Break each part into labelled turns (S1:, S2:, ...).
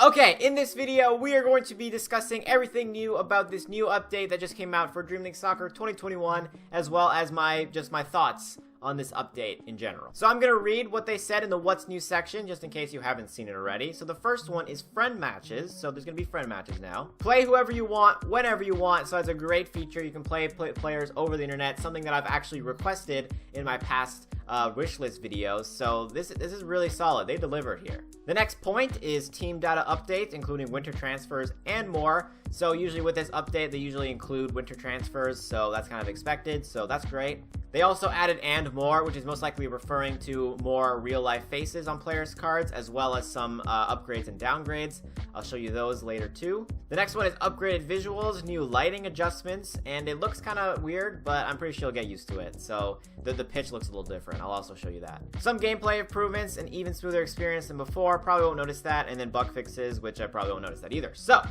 S1: Okay, in this video, we are going to be discussing everything new about this new update that just came out for Dream League Soccer 2021, as well as my thoughts on this update in general. So I'm going to read what they said in the What's New section, just in case you haven't seen it already. So the first one is friend matches. So there's going to be friend matches now. Play whoever you want, whenever you want. So it's a great feature. You can play players over the internet, something that I've actually requested in my past wishlist videos. So this is really solid. They delivered here. The next point is team data updates, including winter transfers and more. So usually with this update, they usually include winter transfers, so that's kind of expected, so that's great. They also added and more, which is most likely referring to more real-life faces on players' cards, as well as some upgrades and downgrades. I'll show you those later too. The next one is upgraded visuals, new lighting adjustments, and it looks kind of weird, but I'm pretty sure you'll get used to it. So the pitch looks a little different. I'll also show you that. Some gameplay improvements, an even smoother experience than before. Probably won't notice that, and then bug fixes, which I probably won't notice that either. So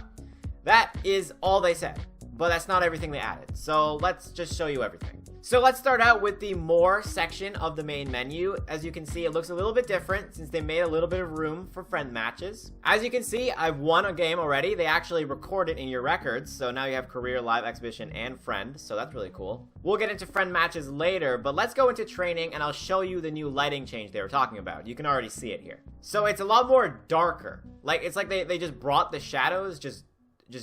S1: that is all they said, but that's not everything they added. So let's just show you everything. So let's start out with the more section of the main menu. As you can see, it looks a little bit different since they made a little bit of room for friend matches. As you can see, I've won a game already. They actually record it in your records. So now you have career, live, exhibition, and friend. So that's really cool. We'll get into friend matches later, but let's go into training and I'll show you the new lighting change they were talking about. You can already see it here. So it's a lot more darker. It's like they just brought the shadows just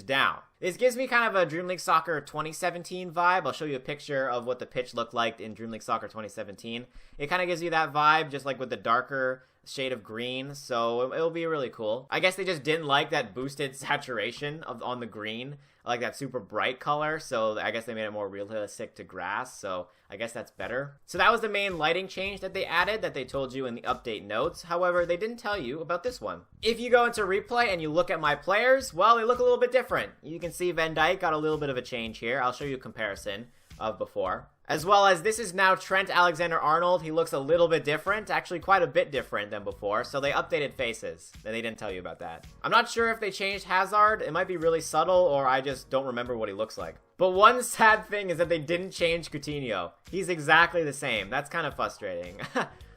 S1: down. This gives me kind of a Dream League Soccer 2017 vibe. I'll show you a picture of what the pitch looked like in Dream League Soccer 2017. It kind of gives you that vibe, just like with the darker shade of green, so it'll be really cool. I guess they just didn't like that boosted saturation on the green, like that super bright color, so I guess they made it more realistic to grass, so I guess that's better. So that was the main lighting change that they added that they told you in the update notes. However, they didn't tell you about this one. If you go into replay and you look at my players, well, they look a little bit different. You can see Van Dijk got a little bit of a change here. I'll show you a comparison of before. As well as this is now Trent Alexander-Arnold. He looks a little bit different, actually quite a bit different than before. So they updated faces, and they didn't tell you about that. I'm not sure if they changed Hazard. It might be really subtle, or I just don't remember what he looks like. But one sad thing is that they didn't change Coutinho. He's exactly the same. That's kind of frustrating.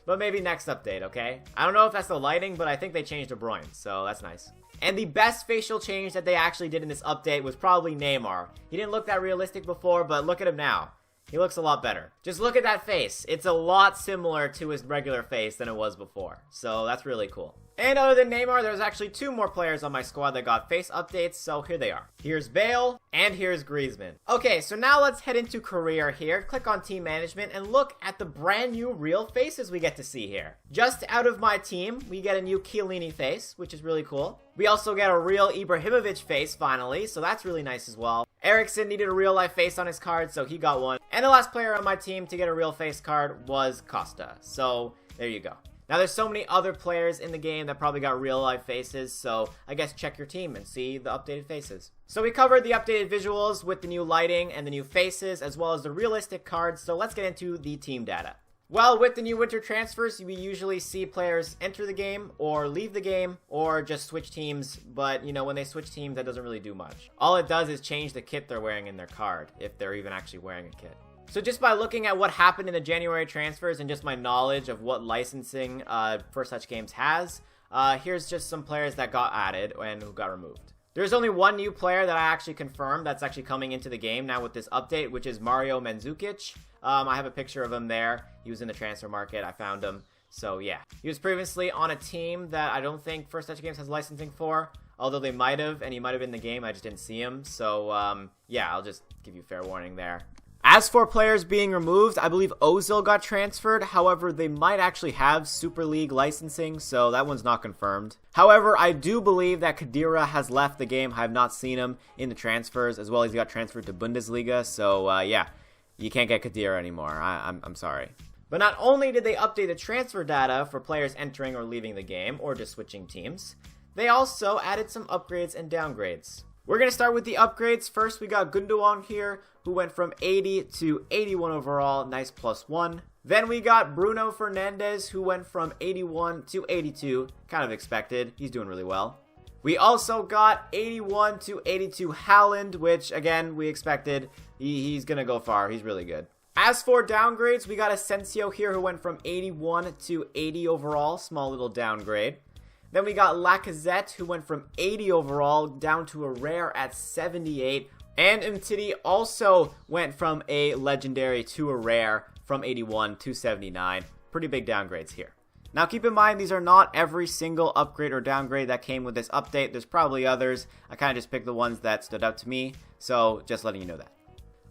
S1: But maybe next update, okay? I don't know if that's the lighting, but I think they changed De Bruyne, so that's nice. And the best facial change that they actually did in this update was probably Neymar. He didn't look that realistic before, but look at him now. He looks a lot better. Just look at that face. It's a lot similar to his regular face than it was before. So that's really cool. And other than Neymar, there's actually two more players on my squad that got face updates, so here they are. Here's Bale, and here's Griezmann. Okay, so now let's head into career here. Click on team management and look at the brand new real faces we get to see here. Just out of my team, we get a new Chiellini face, which is really cool. We also get a real Ibrahimovic face finally, so that's really nice as well. Eriksen needed a real life face on his card, so he got one. And the last player on my team to get a real face card was Costa. So there you go. Now there's so many other players in the game that probably got real life faces, so I guess check your team and see the updated faces. So we covered the updated visuals with the new lighting and the new faces, as well as the realistic cards, so let's get into the team data. Well, with the new winter transfers, we usually see players enter the game, or leave the game, or just switch teams, but, you know, when they switch teams, that doesn't really do much. All it does is change the kit they're wearing in their card, if they're even actually wearing a kit. So just by looking at what happened in the January transfers and just my knowledge of what licensing for such games has, here's just some players that got added and who got removed. There's only one new player that I actually confirmed that's actually coming into the game now with this update, which is Mario Mandzukic. I have a picture of him there. He was in the transfer market. I found him. So yeah. He was previously on a team that I don't think First Touch Games has licensing for, although they might have, and he might have been in the game. I just didn't see him. So yeah, I'll just give you fair warning there. As for players being removed, I believe Ozil got transferred. However, they might actually have Super League licensing, so that one's not confirmed. However, I do believe that Khedira has left the game. I have not seen him in the transfers, as well as he got transferred to Bundesliga. So yeah, you can't get Khedira anymore. I'm sorry. But not only did they update the transfer data for players entering or leaving the game, or just switching teams, they also added some upgrades and downgrades. We're going to start with the upgrades. First, we got Gundogan here, who went from 80 to 81 overall. Nice +1. Then we got Bruno Fernandes, who went from 81 to 82. Kind of expected. He's doing really well. We also got 81 to 82 HAALAND, which, again, we expected. He's going to go far. He's really good. As for downgrades, we got Asensio here, who went from 81 to 80 overall. Small little downgrade. Then we got Lacazette, who went from 80 overall down to a rare at 78. And Umtiti also went from a legendary to a rare from 81 to 79. Pretty big downgrades here. Now keep in mind, these are not every single upgrade or downgrade that came with this update. There's probably others. I kind of just picked the ones that stood out to me, so just letting you know that.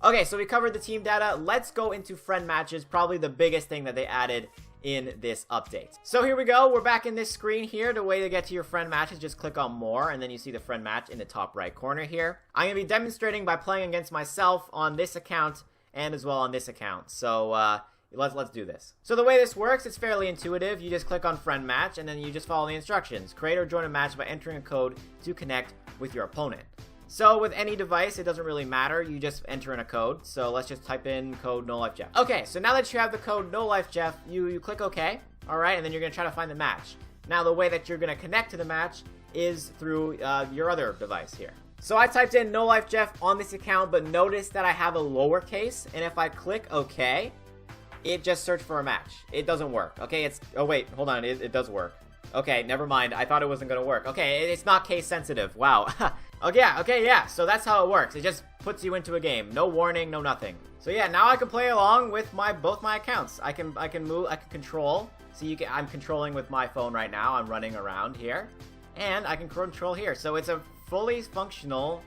S1: Okay, so we covered the team data. Let's go into friend matches, probably the biggest thing that they added in this update. So here we go. We're back in this screen here. The way to get to your friend matches, just click on more, and then you see the friend match in the top right corner here. I'm going to be demonstrating by playing against myself on this account and as well on this account. So, Let's do this. So the way this works, it's fairly intuitive. You just click on friend match and then you just follow the instructions. Create or join a match by entering a code to connect with your opponent. So with any device, it doesn't really matter. You just enter in a code. So let's just type in code NoLifeJeff. Okay, so now that you have the code NoLifeJeff, you click OK. All right, and then you're going to try to find the match. Now the way that you're going to connect to the match is through your other device here. So I typed in NoLifeJeff on this account, but notice that I have a lowercase. And if I click OK, it just searched for a match. It doesn't work. Okay, oh wait, hold on, it does work. Okay, never mind. I thought it wasn't gonna work. Okay, it's not case sensitive. Wow. Okay, yeah. So that's how it works. It just puts you into a game. No warning, no nothing. So yeah, now I can play along with both my accounts. I can move, I can control. See, I'm controlling with my phone right now. I'm running around here, and I can control here. So it's a fully functional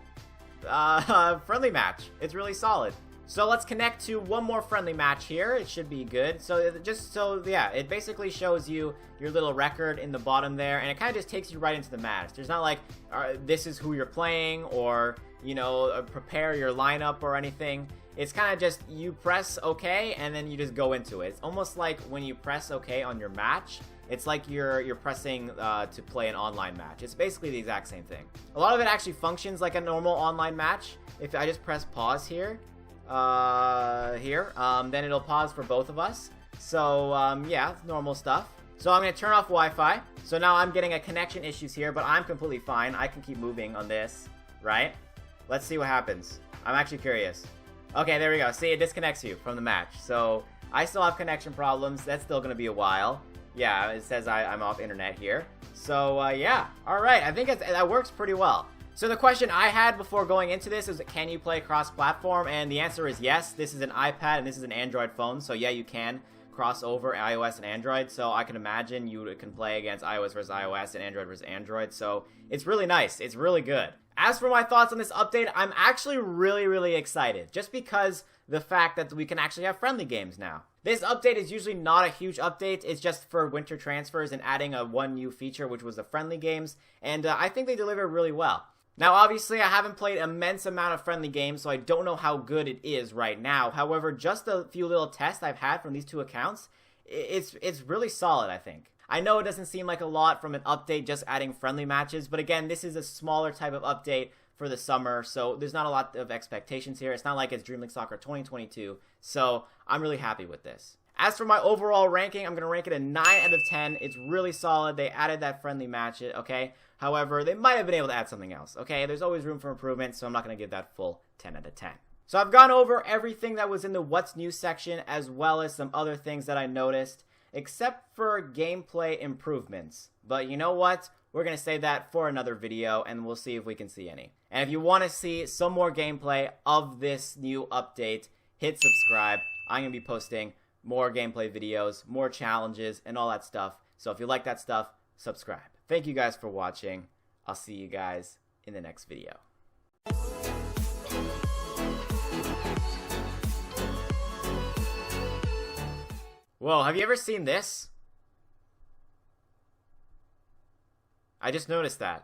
S1: friendly match. It's really solid. So let's connect to one more friendly match here. It should be good. So yeah, it basically shows you your little record in the bottom there, and it kind of just takes you right into the match. There's not like, this is who you're playing, or, you know, prepare your lineup or anything. It's kind of just, you press OK, and then you just go into it. It's almost like when you press OK on your match, it's like you're pressing to play an online match. It's basically the exact same thing. A lot of it actually functions like a normal online match. If I just press pause here, then it'll pause for both of us. So yeah, normal stuff. So I'm going to turn off Wi-Fi. So now I'm getting a connection issues here, but I'm completely fine. I can keep moving on this, right? Let's see what happens. I'm actually curious. Okay, there we go. See, it disconnects you from the match. So I still have connection problems. That's still going to be a while. Yeah, it says I'm off internet here. So yeah, all right. I think that works pretty well. So the question I had before going into this is, can you play cross-platform? And the answer is yes. This is an iPad and this is an Android phone. So yeah, you can cross over iOS and Android. So I can imagine you can play against iOS versus iOS and Android versus Android. So it's really nice. It's really good. As for my thoughts on this update, I'm actually really excited. Just because the fact that we can actually have friendly games now. This update is usually not a huge update. It's just for winter transfers and adding one new feature, which was the friendly games. And I think they deliver really well. Now, obviously, I haven't played an immense amount of friendly games, so I don't know how good it is right now. However, just a few little tests I've had from these two accounts, it's really solid, I think. I know it doesn't seem like a lot from an update just adding friendly matches, but again, this is a smaller type of update for the summer, so there's not a lot of expectations here. It's not like it's Dream League Soccer 2022, so I'm really happy with this. As for my overall ranking, I'm going to rank it a 9 out of 10. It's really solid. They added that friendly match, okay? However, they might have been able to add something else, okay? There's always room for improvement, so I'm not going to give that full 10 out of 10. So I've gone over everything that was in the What's New section, as well as some other things that I noticed, except for gameplay improvements. But you know what? We're going to save that for another video, and we'll see if we can see any. And if you want to see some more gameplay of this new update, hit subscribe. I'm going to be posting more gameplay videos, more challenges, and all that stuff. So if you like that stuff, subscribe. Thank you guys for watching. I'll see you guys in the next video. Whoa, have you ever seen this? I just noticed that.